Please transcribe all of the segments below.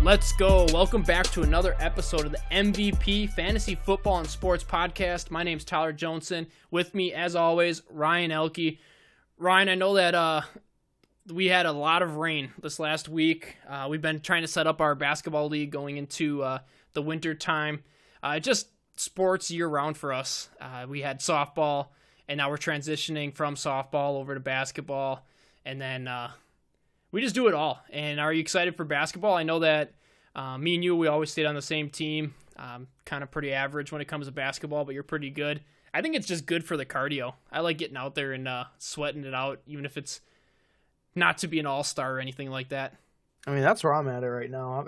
Let's go. Welcome back to another episode of the MVP Fantasy Football and Sports Podcast. My name's Tyler Johnson. With me, as always, Ryan Elke. Ryan, I know that we had a lot of rain this last week. We've been trying to set up our basketball league going into the winter time. Just sports year-round for us. We had softball, and now we're transitioning from softball over to basketball, and then we just do it all. And are you excited for basketball? I know that me and you, we always stayed on the same team. Kind of pretty average when it comes to basketball, but you're pretty good. I think it's just good for the cardio. I like getting out there and sweating it out, even if it's not to be an all-star or anything like that. I mean, that's where I'm at right now.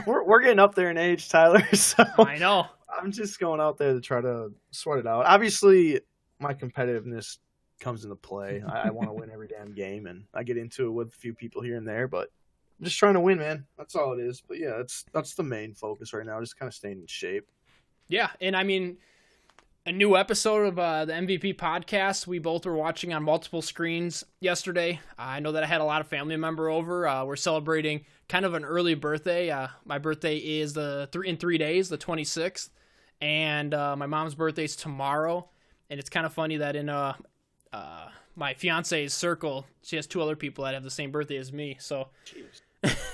We're getting up there in age, Tyler. So I know. I'm just going out there to try to sweat it out. Obviously, my competitiveness comes into play. I want to win every damn game, and I get into it with a few people here and there, but I'm just trying to win, man. That's all it is. But yeah, that's the main focus right now, just kind of staying in shape. Yeah, and I mean, a new episode of the MVP podcast. We both were watching on multiple screens yesterday. I know that I had a lot of family member over. We're celebrating kind of an early birthday. My birthday is in 3 days, the 26th, and my mom's birthday's tomorrow. And it's kind of funny that in my fiance's circle, she has two other people that have the same birthday as me. So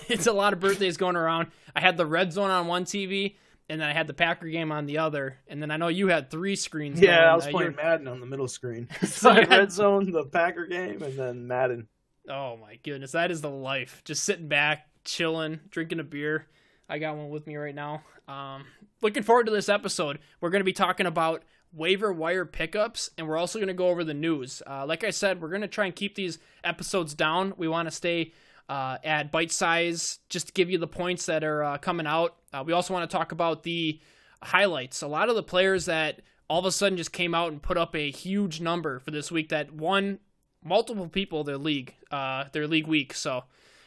it's a lot of birthdays going around. I had the Red Zone on one TV, and then I had the Packer game on the other. And then I know you had three screens. Yeah, going. I was playing Madden on the middle screen. So I had Red Zone, the Packer game, and then Madden. Oh, my goodness. That is the life. Just sitting back, chilling, drinking a beer. I got one with me right now. Looking forward to this episode. We're going to be talking about waiver wire pickups, and we're also going to go over the news. Like I said, we're going to try and keep these episodes down. We want to stay at bite size, just to give you the points that are coming out. We also want to talk about the highlights. A lot of the players that all of a sudden just came out and put up a huge number for this week that won multiple people their league week. So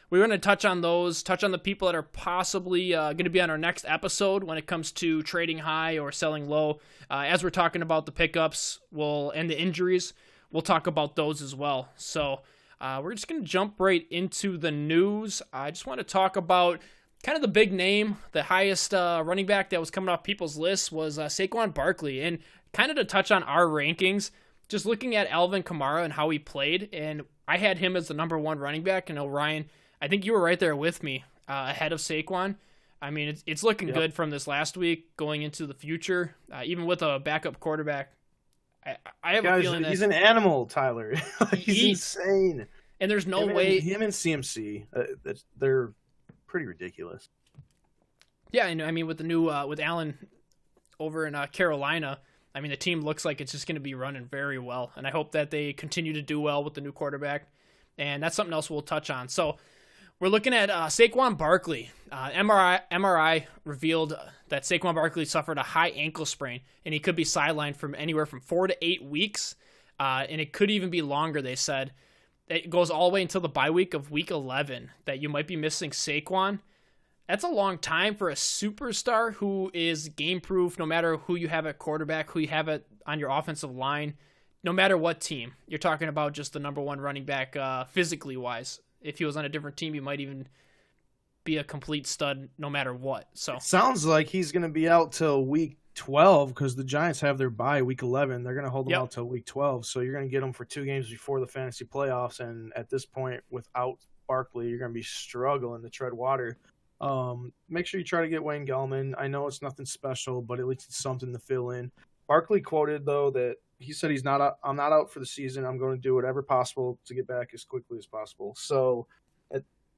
we're going to touch on those, touch on the people that are possibly going to be on our next episode when it comes to trading high or selling low. As we're talking about the pickups and the injuries, we'll talk about those as well. So we're just going to jump right into the news. I just want to talk about kind of the big name. The highest running back that was coming off people's lists was Saquon Barkley. And kind of to touch on our rankings, just looking at Alvin Kamara and how he played, and I had him as the number one running back. And Orion, I think you were right there with me ahead of Saquon. I mean, it's looking good from this last week going into the future, even with a backup quarterback. I have a feeling that he's an animal, Tyler. He's insane. And there's no way him and CMC, they're pretty ridiculous. Yeah, and I mean with the new with Allen over in Carolina, I mean the team looks like it's just going to be running very well, and I hope that they continue to do well with the new quarterback. And that's something else we'll touch on. So we're looking at Saquon Barkley. MRI revealed that Saquon Barkley suffered a high ankle sprain, and he could be sidelined from anywhere from 4 to 8 weeks, and it could even be longer, they said. It goes all the way until the bye week of week 11 that you might be missing Saquon. That's a long time for a superstar who is game-proof no matter who you have at quarterback, who you have on your offensive line, no matter what team. You're talking about just the number one running back physically-wise. If he was on a different team, he might even be a complete stud no matter what. So it sounds like he's going to be out till week 12 because the Giants have their bye week 11. They're going to hold him out till week 12. So you're going to get him for 2 games before the fantasy playoffs. And at this point, without Barkley, you're going to be struggling to tread water. Make sure you try to get Wayne Gellman. I know it's nothing special, but at least it's something to fill in. Barkley quoted, though, that he said I'm not out for the season. I'm going to do whatever possible to get back as quickly as possible. So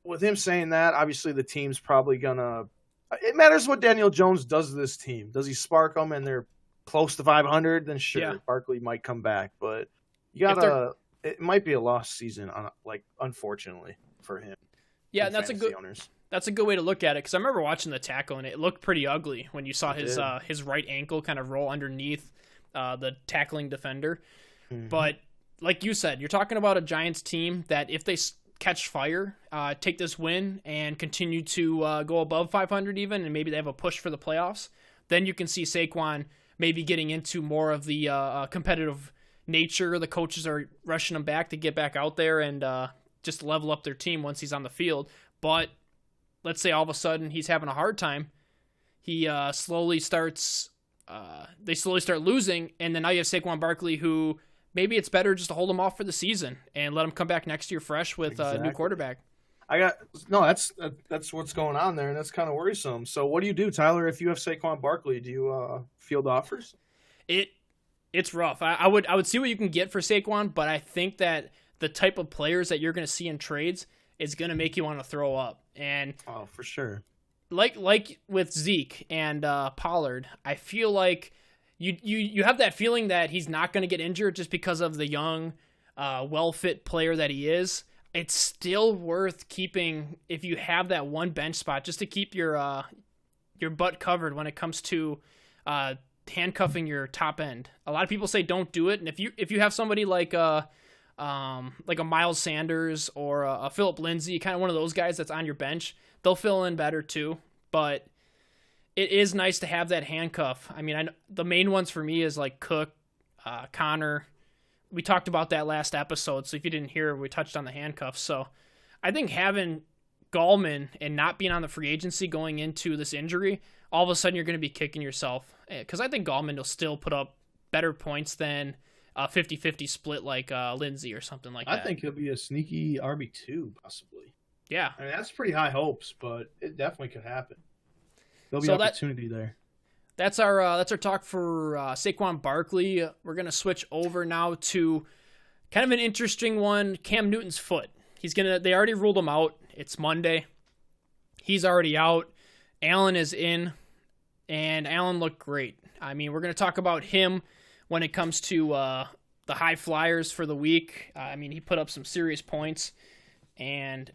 with him saying that, obviously the team's probably going to – it matters what Daniel Jones does to this team. Does he spark them and they're close to 500? Then sure, Barkley might come back. But you got to – it might be a lost season, unfortunately, for him. Yeah, and that's a good way to look at it because I remember watching the tackle, and it looked pretty ugly when you saw his right ankle kind of roll underneath the tackling defender. Mm-hmm. But like you said, you're talking about a Giants team that if they catch fire, take this win, and continue to go above 500 even, and maybe they have a push for the playoffs, then you can see Saquon maybe getting into more of the competitive nature. The coaches are rushing him back to get back out there and just level up their team once he's on the field. But let's say all of a sudden he's having a hard time, he slowly starts. They slowly start losing, and then now you have Saquon Barkley, who maybe it's better just to hold him off for the season and let him come back next year fresh with a new quarterback. That's what's going on there, and that's kind of worrisome. So what do you do, Tyler, if you have Saquon Barkley? Do you field offers? It's rough. I would see what you can get for Saquon, but I think that the type of players that you're going to see in trades is going to make you want to throw up. And for sure. Like with Zeke and Pollard, I feel like you have that feeling that he's not going to get injured just because of the young, well-fit player that he is. It's still worth keeping if you have that one bench spot just to keep your butt covered when it comes to handcuffing your top end. A lot of people say don't do it, and if you have somebody like a Miles Sanders or a Phillip Lindsay, kind of one of those guys that's on your bench, they'll fill in better too. But it is nice to have that handcuff. I mean, the main ones for me is like Cook, Connor. We talked about that last episode, so if you didn't hear, we touched on the handcuffs. So I think having Gallman and not being on the free agency going into this injury, all of a sudden you're going to be kicking yourself. Because I think Gallman will still put up better points than a 50-50 split like Lindsey or something like that. I think he'll be a sneaky RB2 possibly. Yeah. I mean, that's pretty high hopes, but it definitely could happen. There'll be opportunity there. That's our talk for Saquon Barkley. We're going to switch over now to kind of an interesting one, Cam Newton's foot. They already ruled him out. It's Monday. He's already out. Allen is in, and Allen looked great. I mean, we're going to talk about him when it comes to the high flyers for the week. I mean, he put up some serious points, and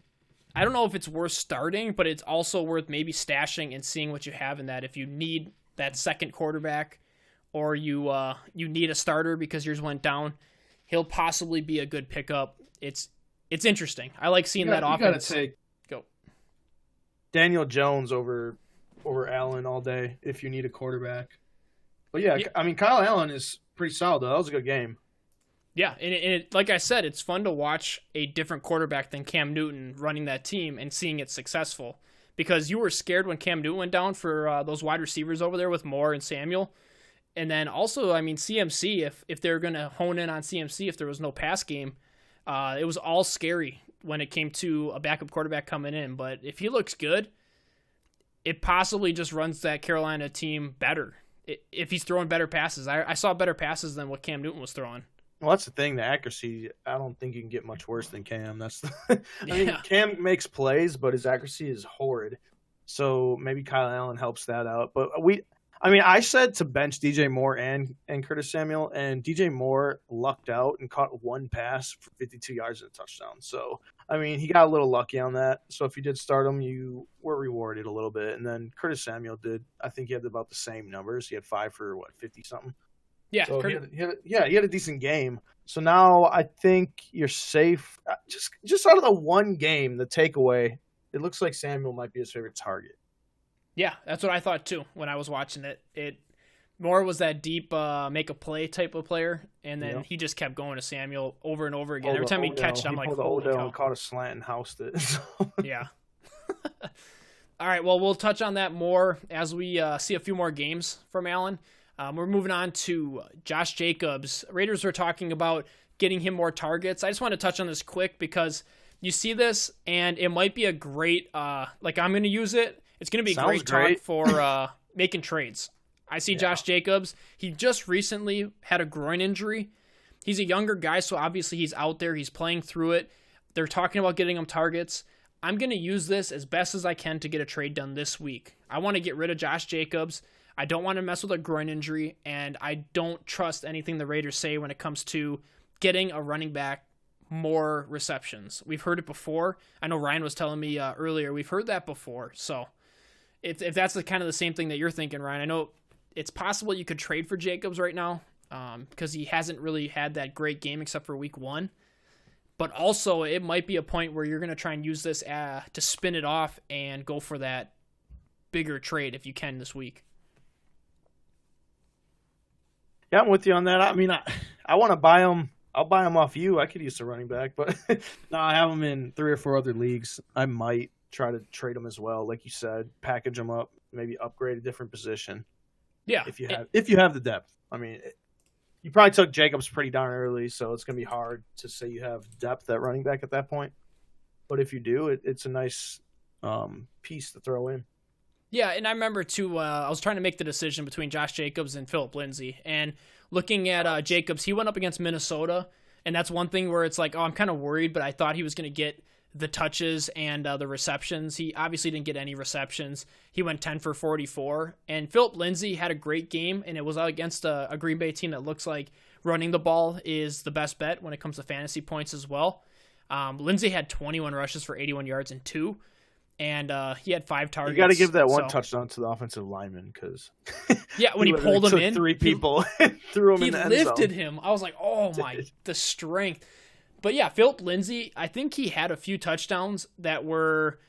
I don't know if it's worth starting, but it's also worth maybe stashing and seeing what you have in that. If you need that second quarterback, or you need a starter because yours went down, he'll possibly be a good pickup. It's interesting. I like seeing that offense. You gotta take go Daniel Jones over Allen all day if you need a quarterback. But yeah, I mean, Kyle Allen is pretty solid though. That was a good game. Yeah, and like I said, it's fun to watch a different quarterback than Cam Newton running that team and seeing it successful. Because you were scared when Cam Newton went down for those wide receivers over there with Moore and Samuel. And then also, I mean, CMC, if they're going to hone in on CMC, if there was no pass game, it was all scary when it came to a backup quarterback coming in. But if he looks good, it possibly just runs that Carolina team better. If he's throwing better passes. I saw better passes than what Cam Newton was throwing. Well, that's the thing. The accuracy, I don't think you can get much worse than Cam. I mean, Cam makes plays, but his accuracy is horrid. So maybe Kyle Allen helps that out. But I said to bench DJ Moore and Curtis Samuel, and DJ Moore lucked out and caught one pass for 52 yards and a touchdown. So, I mean, he got a little lucky on that. So if you did start him, you were rewarded a little bit. And then Curtis Samuel did. I think he had about the same numbers. He had 5 for, 50-something? Yeah, so he had a decent game. So now I think you're safe. Just out of the one game, the takeaway, it looks like Samuel might be his favorite target. Yeah, that's what I thought too when I was watching it. It Moore was that deep make a play type of player, and then he just kept going to Samuel over and over again. Every time he'd catch it, I'm like, holy cow. Caught a slant and housed it. Yeah. All right, well, we'll touch on that more as we see a few more games from Allen. We're moving on to Josh Jacobs. Raiders were talking about getting him more targets. I just want to touch on this quick because you see this, and it might be a great, I'm going to use it. It's going to be great talk for making trades. I see Josh Jacobs. He just recently had a groin injury. He's a younger guy, so obviously he's out there. He's playing through it. They're talking about getting him targets. I'm going to use this as best as I can to get a trade done this week. I want to get rid of Josh Jacobs. I don't want to mess with a groin injury, and I don't trust anything the Raiders say when it comes to getting a running back more receptions. We've heard it before. I know Ryan was telling me earlier, we've heard that before. So if that's kind of the same thing that you're thinking, Ryan, I know it's possible you could trade for Jacobs right now because he hasn't really had that great game except for week 1. But also it might be a point where you're going to try and use this to spin it off and go for that bigger trade if you can this week. Yeah, I'm with you on that. I mean, I want to buy him. I'll buy him off you. I could use a running back, but no, I have him in 3 or 4 other leagues. I might try to trade him as well. Like you said, package him up, maybe upgrade a different position. Yeah, if you have the depth. I mean, you probably took Jacobs pretty darn early, so it's going to be hard to say you have depth at running back at that point. But if you do, it's a nice piece to throw in. Yeah, and I remember, too, I was trying to make the decision between Josh Jacobs and Phillip Lindsay. And looking at Jacobs, he went up against Minnesota, and that's one thing where it's like, oh, I'm kind of worried, but I thought he was going to get the touches and the receptions. He obviously didn't get any receptions. He went 10 for 44. And Phillip Lindsay had a great game, and it was against a Green Bay team that looks like running the ball is the best bet when it comes to fantasy points as well. Lindsay had 21 rushes for 81 yards and 2. And he had 5 targets. You got to give that one touchdown to the offensive lineman because when he pulled him in, 3 people and threw him in the end zone. He lifted him. I was like, oh my, the strength. But yeah, Phillip Lindsay, I think he had a few touchdowns that were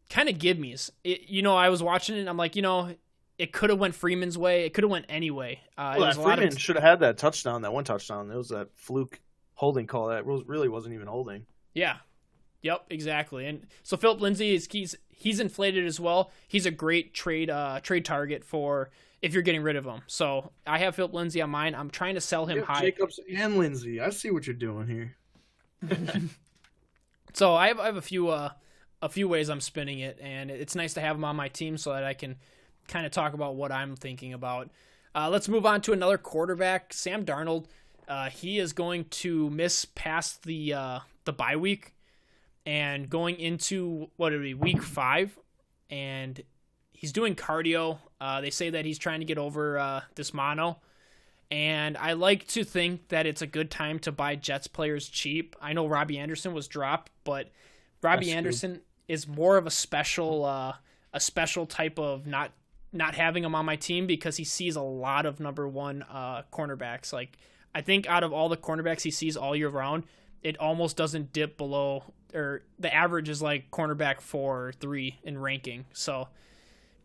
kind of give-me's. I was watching it and I'm like, it could have went Freeman's way. It could have went any way. Freeman should have had that touchdown, that one touchdown. It was that fluke holding call that really wasn't even holding. Yeah. Yep, exactly. And so Phillip Lindsay he's inflated as well. He's a great trade target for if you're getting rid of him. So I have Phillip Lindsay on mine. I'm trying to sell him high. Jacobs and Lindsay. I see what you're doing here. So I have a few ways I'm spinning it, and it's nice to have him on my team so that I can kind of talk about what I'm thinking about. Let's move on to another quarterback, Sam Darnold. He is going to miss past the bye week. And going into, week 5, and he's doing cardio. They say that he's trying to get over this mono, and I like to think that it's a good time to buy Jets players cheap. I know Robbie Anderson was dropped, but Robbie Anderson is more of a special type of not having him on my team because he sees a lot of number 1 cornerbacks. Like, I think out of all the cornerbacks he sees all year round, it almost doesn't dip below, or the average is like cornerback 4 or 3 in ranking. So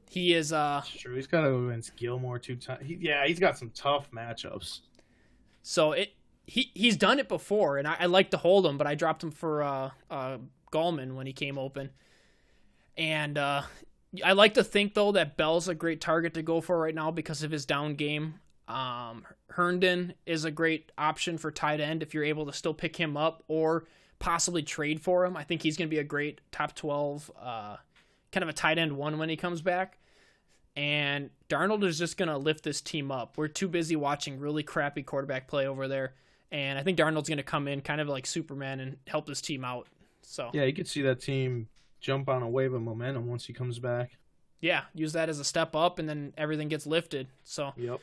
he is. True. He's got to go against Gilmore 2 times. He's got some tough matchups. So he's done it before, and I like to hold him, but I dropped him for Gallman when he came open. And I like to think though that Bell's a great target to go for right now because of his down game. Herndon is a great option for tight end if you're able to still pick him up or possibly trade for him. I think he's going to be a great top 12, kind of a tight end 1 when he comes back. And Darnold is just going to lift this team up. We're too busy watching really crappy quarterback play over there. And I think Darnold's going to come in kind of like Superman and help this team out. So yeah, you could see that team jump on a wave of momentum once he comes back. Yeah, use that as a step up, and then everything gets lifted. So yep.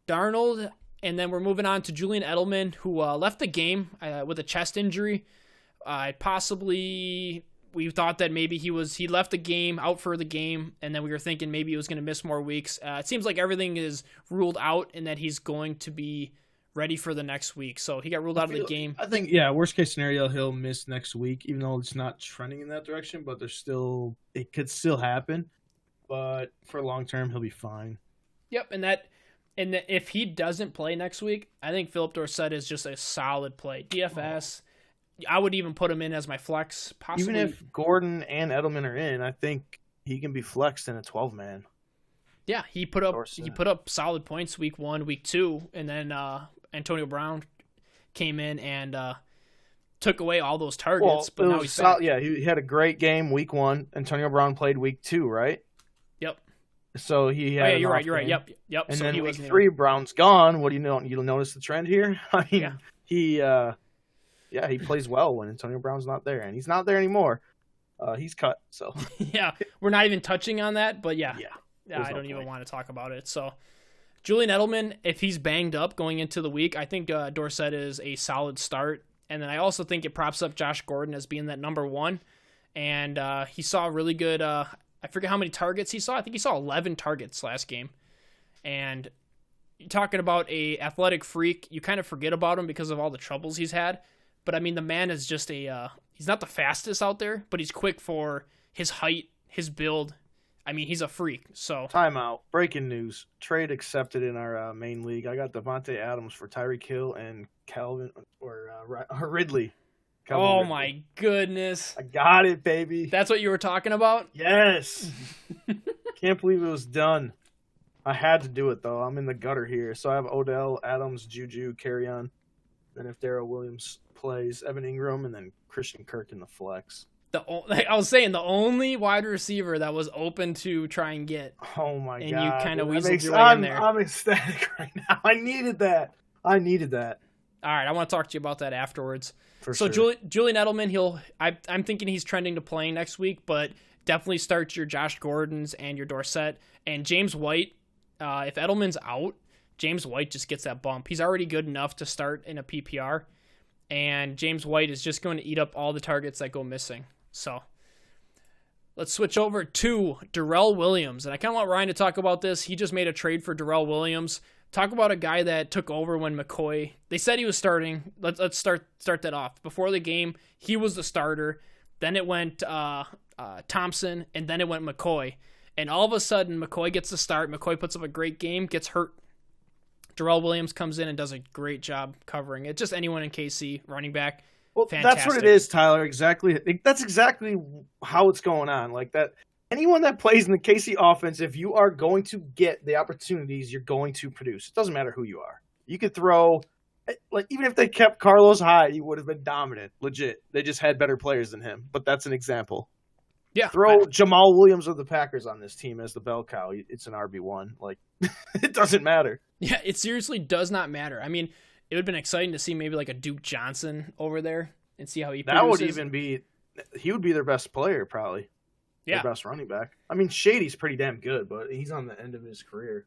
Darnold, and then we're moving on to Julian Edelman, who left the game with a chest injury. We thought that maybe he left the game, out for the game, and then we were thinking maybe he was going to miss more weeks. It seems like everything is ruled out and that he's going to be ready for the next week. So he got ruled out of the game. I think, worst case scenario, he'll miss next week, even though it's not trending in that direction, but it could still happen. But for long term, he'll be fine. Yep, and if he doesn't play next week, I think Philip Dorsett is just a solid play. DFS, I would even put him in as my flex. Possibly. Even if Gordon and Edelman are in, I think he can be flexed in a 12-man. Yeah, he put up solid points week 1, week 2, and then Antonio Brown came in and took away all those targets. But now he's back. Yeah, he had a great game week 1. Antonio Brown played week 2, right? Yep. So he had. You're right. Yep. And so then week 3, Brown's gone. What do you know? You'll notice the trend here. I mean, he plays well when Antonio Brown's not there, and he's not there anymore. He's cut. So yeah, we're not even touching on that, but yeah, I don't even want to talk about it. So Julian Edelman, if he's banged up going into the week, I think Dorsett is a solid start, and then I also think it props up Josh Gordon as being that number 1, and he saw really good. I forget how many targets he saw. I think he saw 11 targets last game. And you're talking about a athletic freak, you kind of forget about him because of all the troubles he's had. But, I mean, the man is just he's not the fastest out there, but he's quick for his height, his build. I mean, he's a freak. So timeout. Breaking news. Trade accepted in our main league. I got Devontae Adams for Tyreek Hill and Calvin or Ridley. Oh my goodness. I got it, baby. That's what you were talking about? Yes. Can't believe it was done. I had to do it, though. I'm in the gutter here. So I have Odell, Adams, Juju, Carrion. Then if Darrell Williams plays, Evan Ingram, and then Christian Kirk in the flex. I was saying the only wide receiver that was open to try and get. Oh my god! And you kind of weaseled your way in there. I'm ecstatic right now. I needed that. All right, I want to talk to you about that afterwards. For sure. Julian Edelman, I'm thinking he's trending to playing next week, but definitely start your Josh Gordons and your Dorsett and James White. If Edelman's out, James White just gets that bump. He's already good enough to start in a PPR, and James White is just going to eat up all the targets that go missing. So let's switch over to Darrell Williams. And I kind of want Ryan to talk about this. He just made a trade for Darrell Williams. Talk about a guy that took over when McCoy, they said he was starting. Let's start that off. Before the game, he was the starter. Then it went Thompson, and then it went McCoy. And all of a sudden, McCoy gets the start. McCoy puts up a great game, gets hurt. Darrell Williams comes in and does a great job covering it. Just anyone in KC, running back. Well, fantastic. That's what it is, Tyler. Exactly. That's exactly how it's going on. Like that. Anyone that plays in the KC offense, if you are going to get the opportunities, you're going to produce. It doesn't matter who you are. You could throw, like, even if they kept Carlos Hyde, he would have been dominant. Legit. They just had better players than him. But that's an example. Yeah. Throw Jamal Williams of the Packers on this team as the bell cow. It's an RB1. Like, it doesn't matter. Yeah, it seriously does not matter. I mean, it would have been exciting to see maybe like a Duke Johnson over there and see how he produces. That would even be – he would be their best player probably. Yeah. Their best running back. I mean, Shady's pretty damn good, but he's on the end of his career.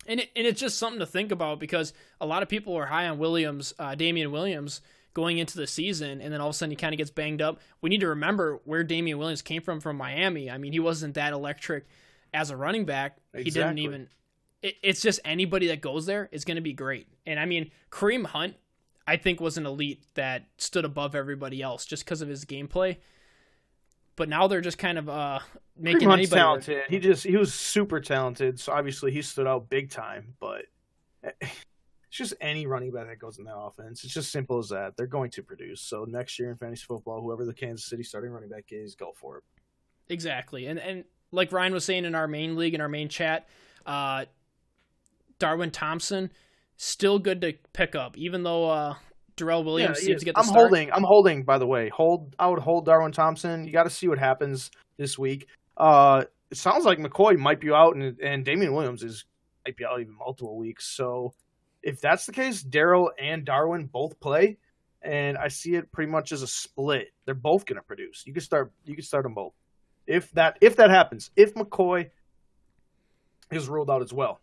And it's just something to think about because a lot of people are high on Williams, Damian Williams, going into the season, and then all of a sudden he kind of gets banged up. We need to remember where Damian Williams came from Miami. I mean, he wasn't that electric as a running back. Exactly. He didn't even – it's just anybody that goes there is going to be great. And, I mean, Kareem Hunt, I think, was an elite that stood above everybody else just because of his gameplay. But now they're just kind of making Hunt's anybody talented. He was super talented, so obviously he stood out big time. But it's just any running back that goes in that offense. It's just simple as that. They're going to produce. So next year in fantasy football, whoever the Kansas City starting running back is, go for it. Exactly. And like Ryan was saying in our main league, in our main chat, Darwin Thompson, still good to pick up, even though Darrell Williams seems to get the start. I'm holding, by the way. I would hold Darwin Thompson. You got to see what happens this week. It sounds like McCoy might be out, and Damian Williams might be out even multiple weeks. So if that's the case, Darrell and Darwin both play, and I see it pretty much as a split. They're both going to produce. You can start them both. If that happens, if McCoy is ruled out as well.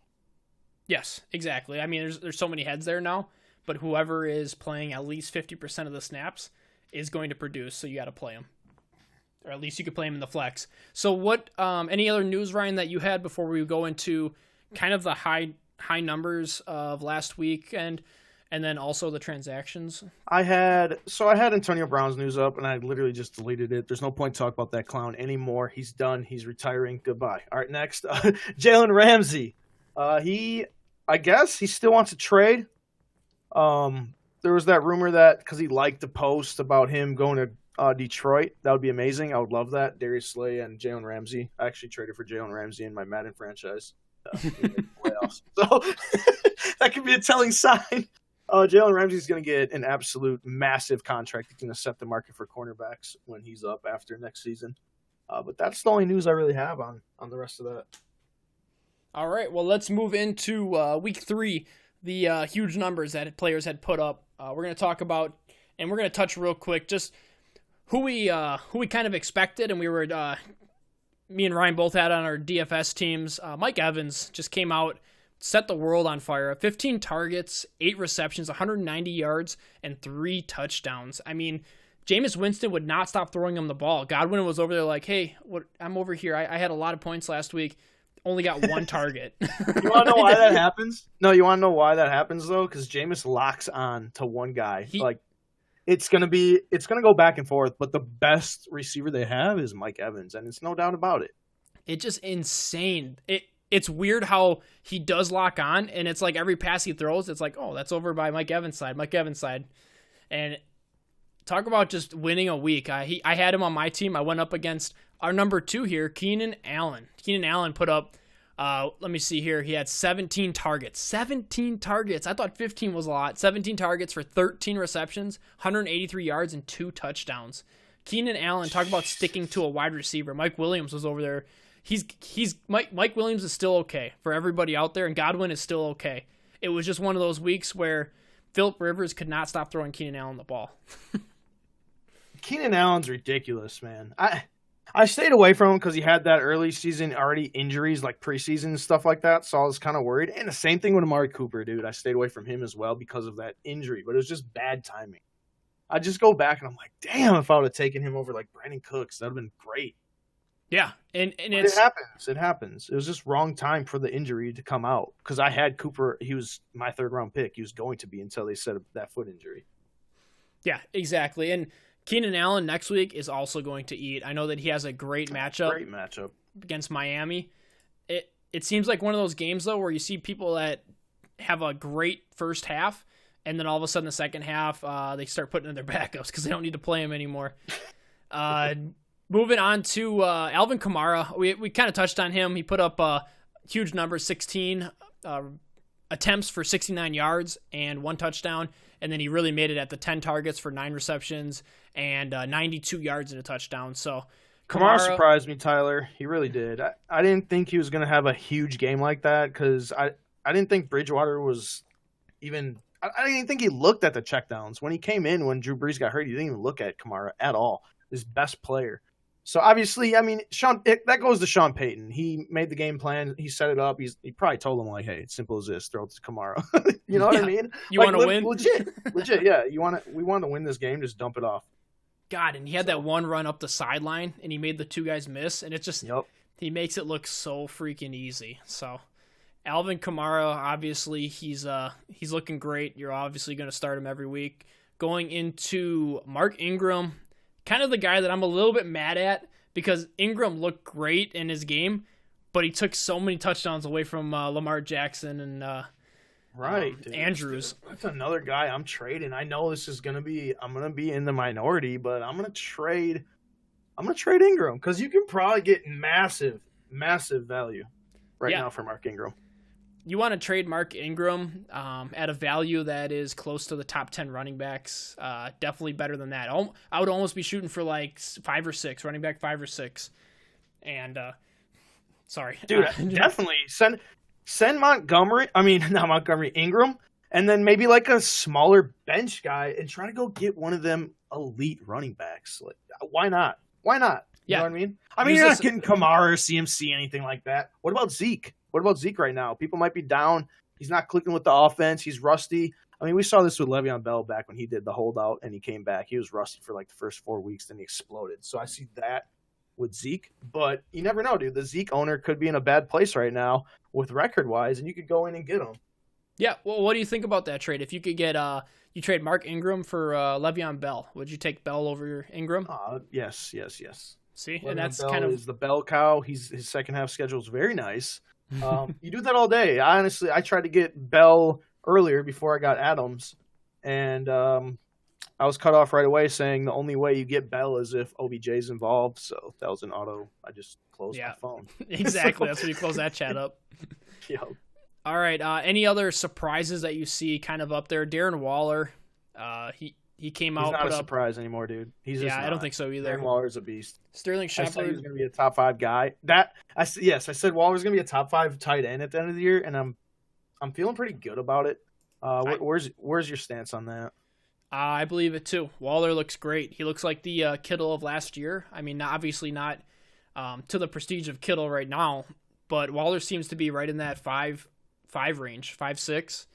Yes, exactly. I mean, there's so many heads there now. But whoever is playing at least 50% of the snaps is going to produce, so you got to play him. Or at least you could play him in the flex. So what, any other news, Ryan, that you had before we go into kind of the high numbers of last week and then also the transactions? I had Antonio Brown's news up, and I literally just deleted it. There's no point to talk about that clown anymore. He's done. He's retiring. Goodbye. All right, next. Jalen Ramsey. I guess he still wants to trade. There was that rumor that because he liked the post about him going to Detroit, that would be amazing. I would love that. Darius Slay and Jalen Ramsey. I actually traded for Jalen Ramsey in my Madden franchise. Playoffs. So that could be a telling sign. Jalen Ramsey's going to get an absolute massive contract. He's going to set the market for cornerbacks when he's up after next season. But that's the only news I really have on the rest of that. All right, well, let's move into week 3. The huge numbers that players had put up. We're going to talk about, and we're going to touch real quick, just who we kind of expected, and we were, me and Ryan both had on our DFS teams. Mike Evans just came out, set the world on fire. 15 targets, 8 receptions, 190 yards, and 3 touchdowns. I mean, Jameis Winston would not stop throwing him the ball. Godwin was over there like, hey, I'm over here. I had a lot of points last week. Only got 1 target. You want to know why that happens? No, you want to know why that happens, though? Because Jameis locks on to one guy. It's going to go back and forth, but the best receiver they have is Mike Evans, and it's no doubt about it. It's just insane. It's weird how he does lock on, and it's like every pass he throws, it's like, oh, that's over by Mike Evans' side. And talk about just winning a week. I had him on my team. I went up against our number 2 here, Keenan Allen. Keenan Allen put up, let me see here, he had 17 targets. 17 targets. I thought 15 was a lot. 17 targets for 13 receptions, 183 yards, and 2 touchdowns. Keenan Allen, talk about sticking to a wide receiver. Mike Williams was over there. Mike Williams is still okay for everybody out there, and Godwin is still okay. It was just one of those weeks where Phillip Rivers could not stop throwing Keenan Allen the ball. Keenan Allen's ridiculous, man. I stayed away from him because he had that early season already injuries, like preseason and stuff like that, so I was kind of worried. And the same thing with Amari Cooper, dude. I stayed away from him as well because of that injury, but it was just bad timing. I just go back and I'm like, damn, if I would have taken him over like Brandon Cooks, that would have been great. Yeah, and it happens. It happens. It was just wrong time for the injury to come out because I had Cooper. He was my 3rd-round pick. He was going to be until they said that foot injury. Yeah, exactly. And Keenan Allen next week is also going to eat. I know that he has a great matchup against Miami. It seems like one of those games, though, where you see people that have a great first half, and then all of a sudden the second half they start putting in their backups because they don't need to play him anymore. Moving on to Alvin Kamara. We kind of touched on him. He put up a huge number, 16 attempts for 69 yards and 1 touchdown. And then he really made it at the 10 targets for 9 receptions and 92 yards and a touchdown. So Kamara surprised me, Tyler. He really did. I didn't think he was going to have a huge game like that because I didn't think Bridgewater was even – I didn't think he looked at the checkdowns. When he came in, when Drew Brees got hurt, he didn't even look at Kamara at all. His best player. So obviously, I mean, that goes to Sean Payton. He made the game plan. He set it up. He probably told him like, "Hey, it's simple as this: throw it to Kamara." You know what I mean? You want to win? Legit. Yeah. We want to win this game. Just dump it off. God, and he had that one run up the sideline, and he made the 2 guys miss, and it just he makes it look so freaking easy. So Alvin Kamara, obviously, he's looking great. You're obviously going to start him every week. Going into Mark Ingram. Kind of the guy that I'm a little bit mad at because Ingram looked great in his game, but he took so many touchdowns away from Lamar Jackson and Andrews. That's another guy I'm trading. I know this is I'm gonna be in the minority, but I'm gonna trade Ingram because you can probably get massive value now for Mark Ingram. You want to trade Mark Ingram at a value that is close to the top 10 running backs. Definitely better than that. I would almost be shooting for like 5 or 6, running back 5 or 6. And, sorry. Dude, definitely. Send Montgomery, not Montgomery, Ingram, and then maybe like a smaller bench guy and try to go get one of them elite running backs. Like, why not? You know what I mean? You're not getting Kamara or CMC, anything like that. What about Zeke? What about Zeke right now? People might be down. He's not clicking with the offense. He's rusty. We saw this with Le'Veon Bell back when he did the holdout and he came back. He was rusty for like the first 4 weeks, then he exploded. So I see that with Zeke. But you never know, dude. The Zeke owner could be in a bad place right now with record-wise, and you could go in and get him. Yeah, well, what do you think about that trade? If you could get you trade Mark Ingram for Le'Veon Bell, would you take Bell over Ingram? Yes. See, Le'Veon and that's Bell is the bell cow. His second half schedule is very nice. You do that all day. Honestly, I tried to get Bell earlier before I got Adams, and I was cut off right away saying the only way you get Bell is if OBJ's involved. So that was an auto. I just closed my phone. Exactly. That's when you close that chat up. Yep. All right. Any other surprises that you see kind of up there? Darren Waller. He came out. He's not a surprise anymore, dude. He's just I don't think so either. Darren Waller's a beast. Sterling Shepard. I said he was going to be a top 5 guy. I said Waller's going to be a top 5 tight end at the end of the year, and I'm feeling pretty good about it. Where's your stance on that? I believe it too. Waller looks great. He looks like the Kittle of last year. Obviously not to the prestige of Kittle right now, but Waller seems to be right in that 5 range, 5-6,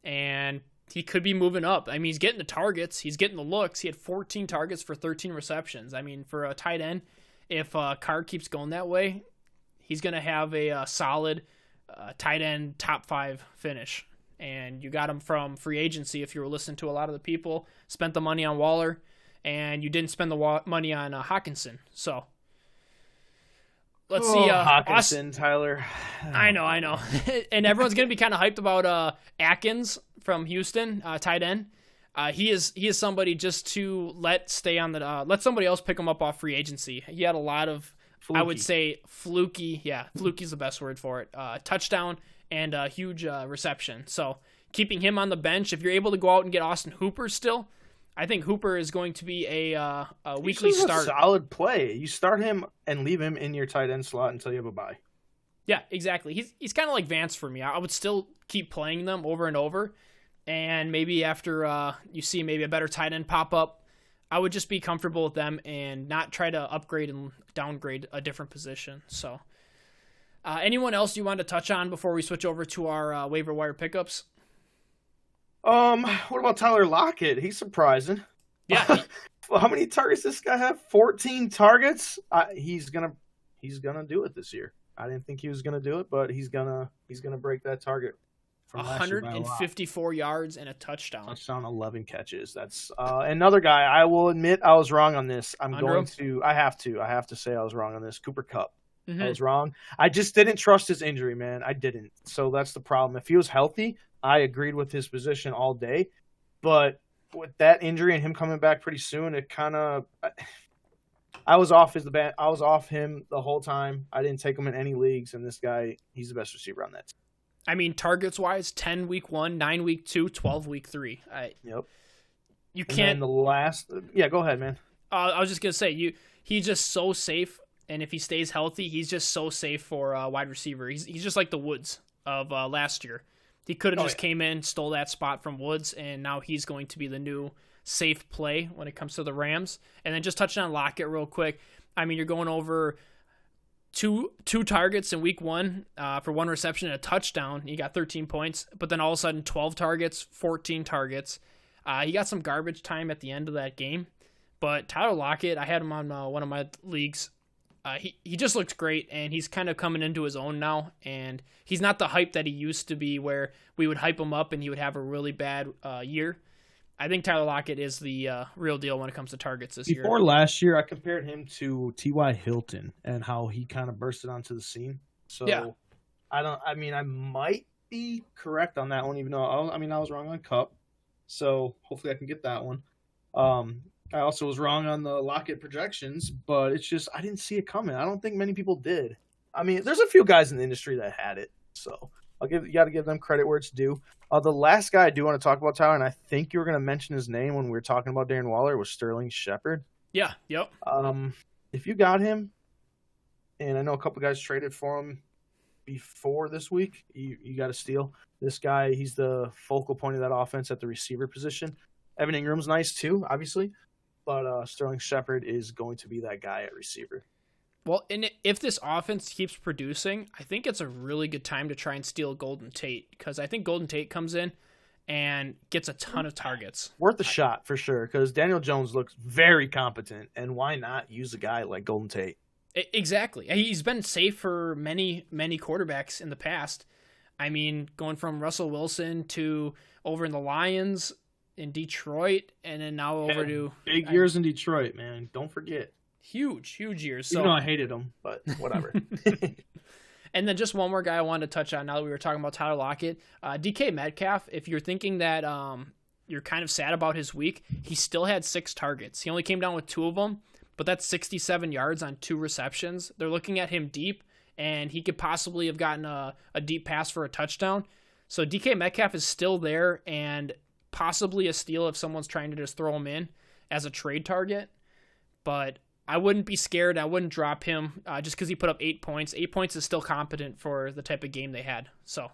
and he could be moving up. He's getting the targets. He's getting the looks. He had 14 targets for 13 receptions. For a tight end, if Carr keeps going that way, he's going to have a solid tight end top 5 finish. And you got him from free agency if you were listening to a lot of the people. Spent the money on Waller, and you didn't spend the money on Hawkinson. So let's see. Hawkinson, Tyler. I know. And everyone's going to be kind of hyped about Atkins from Houston, tight end. He is somebody just to let somebody else pick him up off free agency. He had a lot of, fluky. I would say fluky. Yeah, fluky is the best word for it. Touchdown and a huge reception. So keeping him on the bench, if you're able to go out and get Austin Hooper still, I think Hooper is going to be a weekly start. Solid play. You start him and leave him in your tight end slot until you have a bye. Yeah, exactly. He's kind of like Vance for me. I would still keep playing them over and over. And maybe after you see maybe a better tight end pop up, I would just be comfortable with them and not try to upgrade and downgrade a different position. So anyone else you want to touch on before we switch over to our waiver wire pickups? What about Tyler Lockett? He's surprising. Yeah. How many targets does this guy have? 14 targets. He's gonna do it this year. I didn't think he was gonna do it, but he's gonna break that target. 154 yards and a touchdown. 11 catches. That's another guy. I will admit I was wrong on this. I have to say I was wrong on this. Cooper Kupp. Mm-hmm. I was wrong. I just didn't trust his injury, man. I didn't. So that's the problem. If he was healthy, I agreed with his position all day. But with that injury and him coming back pretty soon, it kind of I was off him the whole time. I didn't take him in any leagues, and this guy, he's the best receiver on that team. I mean, targets wise, 10 week 1, 9 week 2, 12 week 3. Yep. You can't. Go ahead, man. I was just gonna say he's just so safe, and if he stays healthy, he's just so safe for wide receiver. He's just like the Woods of last year. He could have came in, stole that spot from Woods, and now he's going to be the new safe play when it comes to the Rams. And then just touching on Lockett real quick. I mean, you're going over two targets in week 1 for 1 reception and a touchdown. He got 13 points, but then all of a sudden 12 targets, 14 targets. He got some garbage time at the end of that game. But Tyler Lockett, I had him on one of my leagues. He just looks great, and he's kind of coming into his own now. And he's not the hype that he used to be, where we would hype him up and he would have a really bad year. I think Tyler Lockett is the real deal when it comes to targets this year. Before last year, I compared him to T.Y. Hilton and how he kind of bursted onto the scene. So yeah. I might be correct on that one, even though I was wrong on Kupp. So hopefully I can get that one. I also was wrong on the Lockett projections, but it's just I didn't see it coming. I don't think many people did. I mean, there's a few guys in the industry that had it, so you got to give them credit where it's due. The last guy I do want to talk about, Tyler, and I think you were going to mention his name when we were talking about Darren Waller, was Sterling Shepard. Yeah, yep. If you got him, and I know a couple guys traded for him before this week, you got to steal. This guy, he's the focal point of that offense at the receiver position. Evan Ingram's nice too, obviously. But Sterling Shepard is going to be that guy at receiver. Well, and if this offense keeps producing, I think it's a really good time to try and steal Golden Tate, because I think Golden Tate comes in and gets a ton of targets. Worth a shot for sure, because Daniel Jones looks very competent, and why not use a guy like Golden Tate? Exactly. He's been safe for many, many quarterbacks in the past. I mean, going from Russell Wilson to over in the Lions, in Detroit, and then now over to big years in Detroit, man. Don't forget. Huge years. So, I hated him, but whatever. And then just one more guy I wanted to touch on now that we were talking about Tyler Lockett. DK Metcalf, if you're thinking that you're kind of sad about his week, he still had 6 targets. He only came down with 2 of them, but that's 67 yards on 2 receptions. They're looking at him deep, and he could possibly have gotten a deep pass for a touchdown. So DK Metcalf is still there, and possibly a steal if someone's trying to just throw him in as a trade target. But I wouldn't be scared. I wouldn't drop him just because he put up 8 points. 8 points is still competent for the type of game they had. So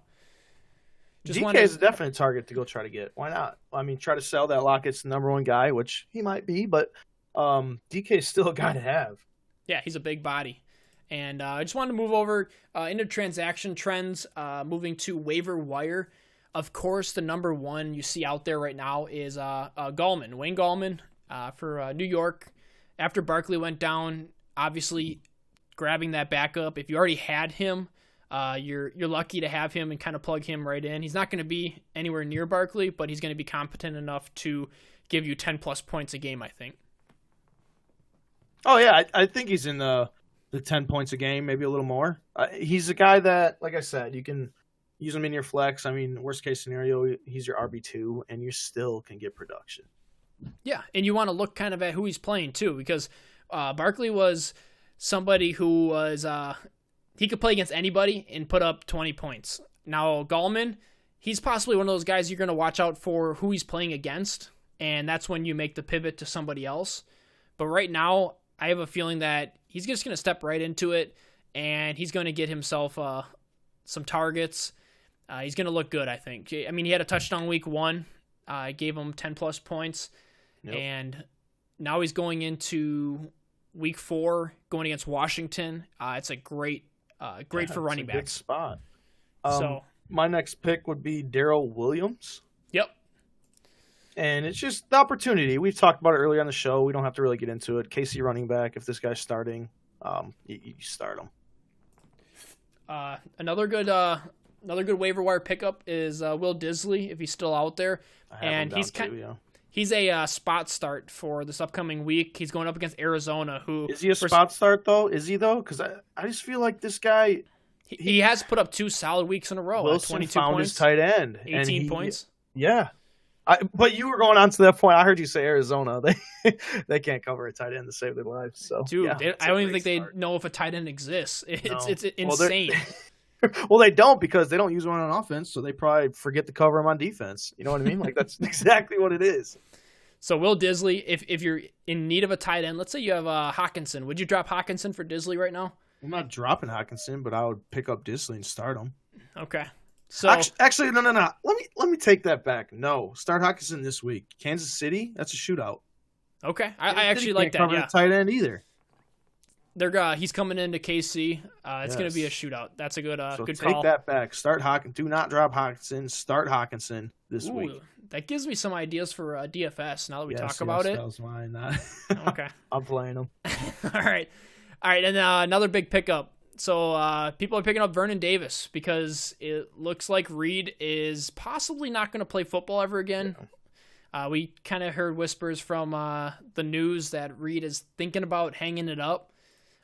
DK is a definite target to go try to get. Why not? I mean, try to sell that Lockett's the number 1 guy, which he might be, but DK is still a guy to have. Yeah, he's a big body. And I just wanted to move over into transaction trends, moving to waiver wire. Of course, the number 1 you see out there right now is Gallman, Wayne Gallman for New York. After Barkley went down, obviously grabbing that backup. If you already had him, you're lucky to have him and kind of plug him right in. He's not going to be anywhere near Barkley, but he's going to be competent enough to give you 10-plus points a game, I think. Oh, yeah, I think he's in the 10 points a game, maybe a little more. He's a guy that, like I said, you can use him in your flex. I mean, worst case scenario, he's your RB2, and you still can get production. Yeah, and you want to look kind of at who he's playing too, because Barkley was somebody who was he could play against anybody and put up 20 points. Now Gallman, he's possibly one of those guys you're going to watch out for who he's playing against, and that's when you make the pivot to somebody else. But right now, I have a feeling that he's just going to step right into it, and he's going to get himself some targets. He's going to look good, I think. I mean, he had a touchdown week 1. I gave him 10-plus points. Yep. And now he's going into week 4, going against Washington. It's a great for running backs. Good spot. So my next pick would be Darrell Williams. Yep. And it's just the opportunity. We've talked about it earlier on the show. We don't have to really get into it. KC running back, if this guy's starting, you start him. Another good waiver wire pickup is Will Disley, if he's still out there. He's a spot start for this upcoming week. He's going up against Arizona. Who is he a spot start though? Is he though? Because I just feel like this guy. He has put up 2 solid weeks in a row. Wilson 22 found points, his tight end. 18 points. Yeah. But you were going on to that point. I heard you say Arizona. They can't cover a tight end to save their lives. So, dude, yeah, I don't even think they know if a tight end exists. It's insane. Well, they don't because they don't use one on offense, so they probably forget to cover him on defense. You know what I mean? Like that's exactly what it is. So Will Disley, if you're in need of a tight end, let's say you have Hawkinson. Would you drop Hawkinson for Disley right now? I'm not dropping Hawkinson, but I would pick up Disley and start him. Okay. So actually, no. Let me take that back. No, start Hawkinson this week. Kansas City, that's a shootout. Okay, I actually like that. Cover yeah, the tight end either. He's coming into KC. It's going to be a shootout. That's a good good take call. Take that back. Start Hawkinson. Do not drop Hawkinson. Start Hawkinson this week. That gives me some ideas for DFS. Now that we talk about it. That was mine. Okay, I'm playing them. All right, and another big pickup. So people are picking up Vernon Davis because it looks like Reed is possibly not going to play football ever again. Yeah. We kind of heard whispers from the news that Reed is thinking about hanging it up.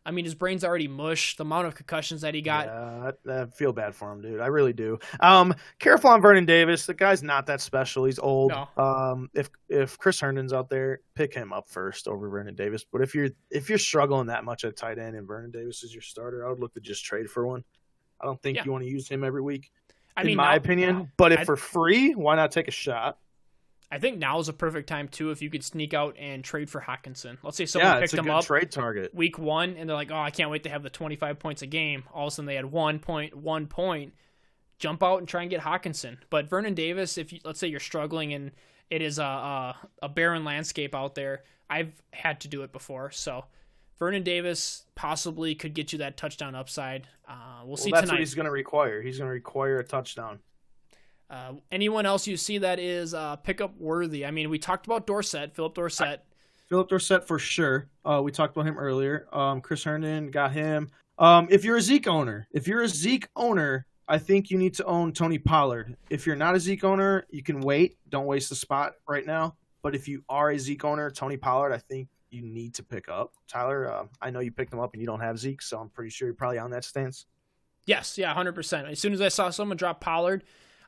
I mean, his brain's already mush. The amount of concussions that he got. Yeah, I feel bad for him, dude. I really do. Careful on Vernon Davis. The guy's not that special. He's old. No. If Chris Herndon's out there, pick him up first over Vernon Davis. But if you're struggling that much at tight end and Vernon Davis is your starter, I would look to just trade for one. I don't think you want to use him every week, in my opinion. But if for free, why not take a shot? I think now is a perfect time, too, if you could sneak out and trade for Hawkinson. Let's say someone picked him up trade target. week 1, and they're like, I can't wait to have the 25 points a game. All of a sudden, they had 1 point. Jump out and try and get Hawkinson. But Vernon Davis, let's say you're struggling and it is a barren landscape out there, I've had to do it before. So Vernon Davis possibly could get you that touchdown upside. We'll see tonight. That's what he's going to require. He's going to require a touchdown. Anyone else you see that is pickup worthy? I mean, we talked about Philip Dorsett. Philip Dorsett for sure. We talked about him earlier. Chris Herndon got him. If you're a Zeke owner, I think you need to own Tony Pollard. If you're not a Zeke owner, you can wait. Don't waste the spot right now. But if you are a Zeke owner, Tony Pollard, I think you need to pick up. Tyler, I know you picked him up and you don't have Zeke, so I'm pretty sure you're probably on that stance. Yes, 100%. As soon as I saw someone drop Pollard,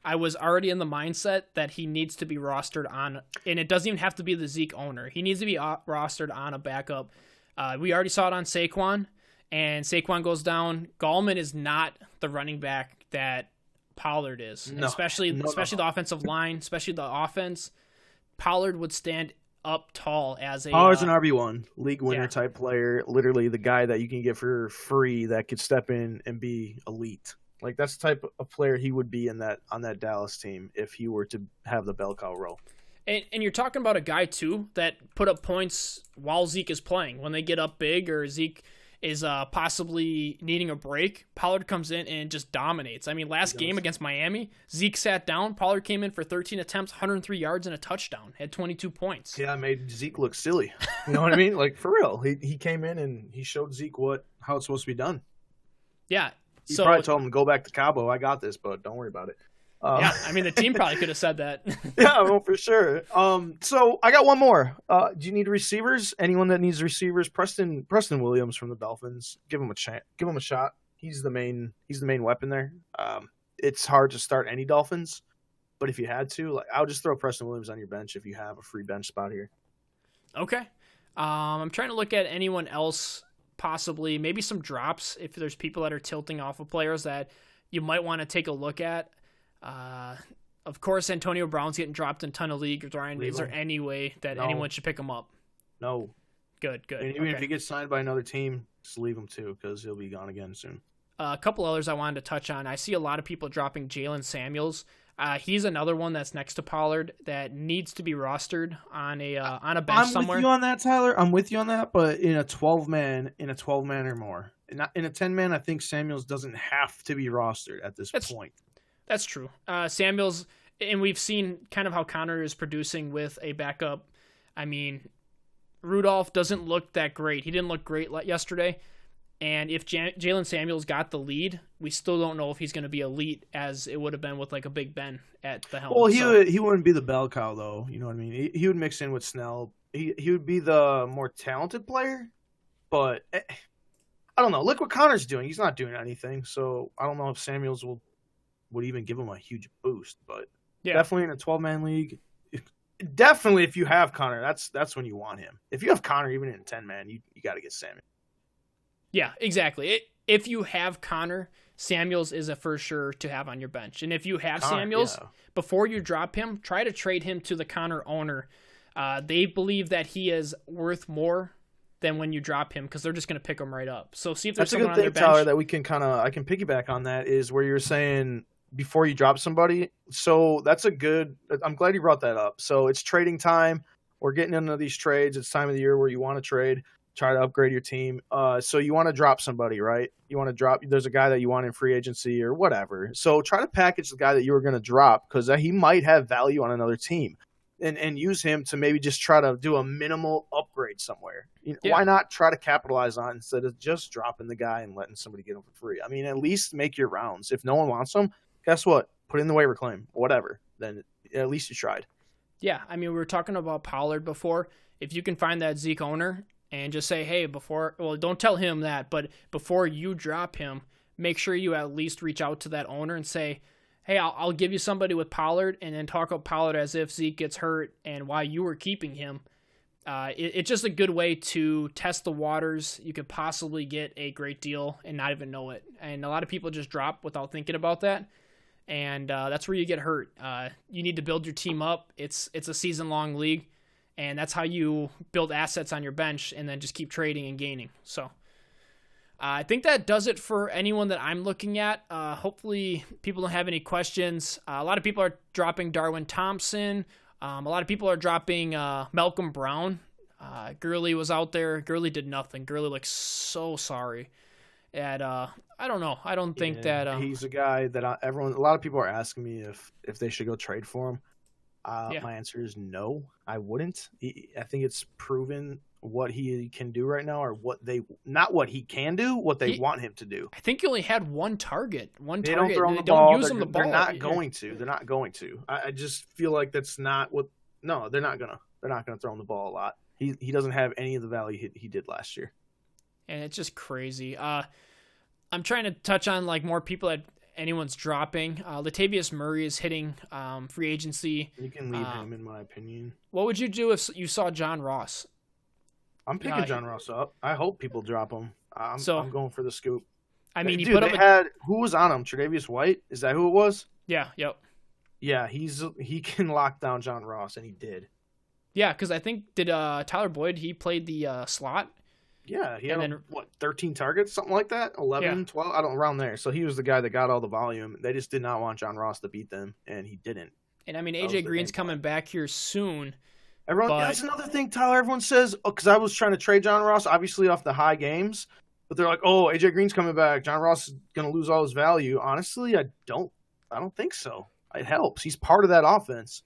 I was already in the mindset that he needs to be rostered on, and it doesn't even have to be the Zeke owner. He needs to be rostered on a backup. We already saw it on Saquon, and Saquon goes down. Gallman is not the running back that Pollard is, especially the offensive line, especially the offense. Pollard would stand up tall as a Pollard's an RB1 league winner type player, literally the guy that you can get for free that could step in and be elite. Like that's the type of player he would be on that Dallas team if he were to have the bell cow roll. And you're talking about a guy too that put up points while Zeke is playing. When they get up big or Zeke is possibly needing a break, Pollard comes in and just dominates. I mean, last game against Miami, Zeke sat down. Pollard came in for 13 attempts, 103 yards, and a touchdown. Had 22 points. Yeah, made Zeke look silly. You know what I mean? Like, for real. He came in and he showed Zeke how it's supposed to be done. Yeah. He probably told him to go back to Cabo. I got this, but don't worry about it. Yeah, I mean, the team probably could have said that. Yeah, well, for sure. So I got one more. Do you need receivers? Anyone that needs receivers? Preston Williams from the Dolphins. Give him a shot. He's the main weapon there. it's hard to start any Dolphins. But if you had to, like, I would just throw Preston Williams on your bench if you have a free bench spot here. Okay. I'm trying to look at anyone else, possibly maybe some drops if there's people that are tilting off of players that you might want to take a look at. Of course, Antonio Brown's getting dropped in a ton of leagues. Ryan, is there any way that anyone should pick him up? No. Good. And even if he gets signed by another team, just leave him too, because he'll be gone again soon. A couple others I wanted to touch on. I see a lot of people dropping Jalen Samuels. He's another one that's next to Pollard that needs to be rostered on a bench somewhere. I'm with you on that, Tyler. I'm with you on that, but in a 12-man or more. Not in a 10-man, I think Samuels doesn't have to be rostered at this point. That's true. Samuels, and we've seen kind of how Connor is producing with a backup. I mean, Rudolph doesn't look that great. He didn't look great yesterday. And if Jalen Samuels got the lead, we still don't know if he's going to be elite as it would have been with like a Big Ben at the helm. Well, he wouldn't be the bell cow, though. You know what I mean? He would mix in with Snell. He would be the more talented player. But I don't know. Look what Connor's doing. He's not doing anything. So I don't know if Samuels would even give him a huge boost. But definitely in a 12-man league. Definitely if you have Connor, that's when you want him. If you have Connor, even in a 10-man, you got to get Samuels. Yeah, exactly. If you have Connor, Samuels is a for sure to have on your bench. And if you have Samuels, before you drop him, try to trade him to the Connor owner. They believe that he is worth more than when you drop him because they're just going to pick him right up. So see if there's someone on their bench. That's a good thing, Tyler, that we can I can piggyback on that is where you're saying before you drop somebody. So that's I'm glad you brought that up. So it's trading time. We're getting into these trades. It's time of the year where you want to trade. Try to upgrade your team. So you want to drop somebody, right? There's a guy that you want in free agency or whatever. So try to package the guy that you were going to drop because he might have value on another team and use him to maybe just try to do a minimal upgrade somewhere. Why not try to capitalize on it instead of just dropping the guy and letting somebody get him for free? I mean, at least make your rounds. If no one wants him, guess what? Put in the waiver claim, whatever. Then at least you tried. Yeah, I mean, we were talking about Pollard before. If you can find that Zeke owner and just say, hey, don't tell him that, but before you drop him, make sure you at least reach out to that owner and say, hey, I'll give you somebody with Pollard, and then talk about Pollard as if Zeke gets hurt and why you were keeping him. It's just a good way to test the waters. You could possibly get a great deal and not even know it. And a lot of people just drop without thinking about that, and that's where you get hurt. You need to build your team up. It's a season-long league. And that's how you build assets on your bench and then just keep trading and gaining. So I think that does it for anyone that I'm looking at. Hopefully people don't have any questions. A lot of people are dropping Darwin Thompson. A lot of people are dropping Malcolm Brown. Gurley was out there. Gurley did nothing. Gurley looks so sorry. And I don't know. I don't think that he's a guy that a lot of people are asking me if they should go trade for him. My answer is no, I wouldn't. I think it's proven what he can do right now, or not what he can do, what they want him to do. I think he only had one target. They don't throw him the ball. They're not going to. They're not going to. I just feel like that's not what. No, they're not gonna. They're not gonna throw him the ball a lot. He doesn't have any of the value he did last year. And it's just crazy. I'm trying to touch on like more people that anyone's dropping. Latavius Murray is hitting free agency. You can leave him, in my opinion. What would you do if you saw John Ross? I'm picking John Ross up. I hope people drop him. I'm going for the scoop. I mean, who was on him? Tre'Davious White? Is that who it was? Yeah. Yep. Yeah, he can lock down John Ross, and he did. Yeah, because I think Tyler Boyd, he played the slot. Yeah, he had 13 targets, something like that, 11, 12, I don't around there. So he was the guy that got all the volume. They just did not want John Ross to beat them, and he didn't. And I mean, AJ Green's coming back here soon. That's another thing, Tyler. Everyone says, because I was trying to trade John Ross, obviously off the high games, but they're like, oh, AJ Green's coming back. John Ross is going to lose all his value. Honestly, I don't think so. It helps. He's part of that offense.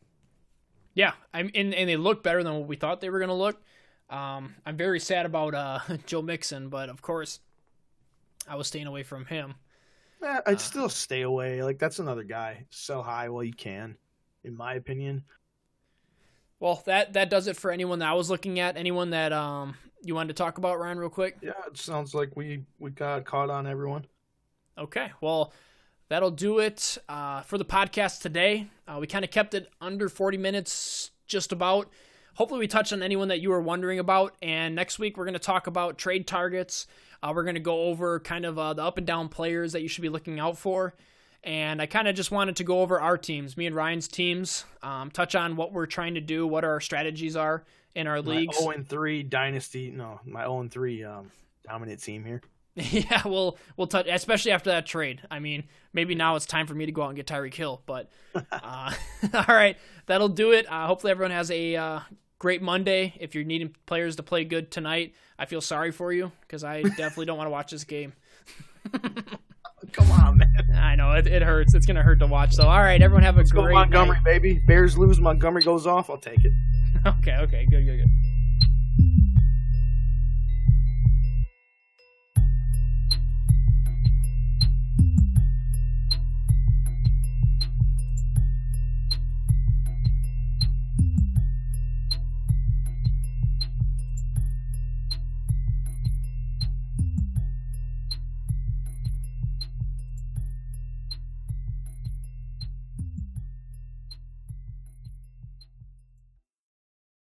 Yeah, and they look better than what we thought they were going to look. I'm very sad about Joe Mixon, but of course, I was staying away from him. I'd still stay away. Like, that's another guy. Sell high while you can, in my opinion. Well, that does it for anyone that I was looking at. Anyone that you wanted to talk about, Ryan, real quick? Yeah, it sounds like we got caught on everyone. Okay, well, that'll do it for the podcast today. We kind of kept it under 40 minutes, just about. Hopefully we touched on anyone that you were wondering about. And next week we're going to talk about trade targets. We're going to go over kind of the up and down players that you should be looking out for. And I kind of just wanted to go over our teams, me and Ryan's teams, touch on what we're trying to do, what our strategies are in our leagues. My 0-3 dynasty, my 0-3 dominant team here. Yeah, we'll touch, especially after that trade. I mean, maybe now it's time for me to go out and get Tyreek Hill. But all right, that'll do it. Hopefully everyone has a great Monday. If you're needing players to play good tonight, I feel sorry for you because I definitely don't want to watch this game. Come on, man. I know, it hurts. It's going to hurt to watch. So, all right, everyone have a great Montgomery, night. Baby. Bears lose, Montgomery goes off. I'll take it. Okay, good.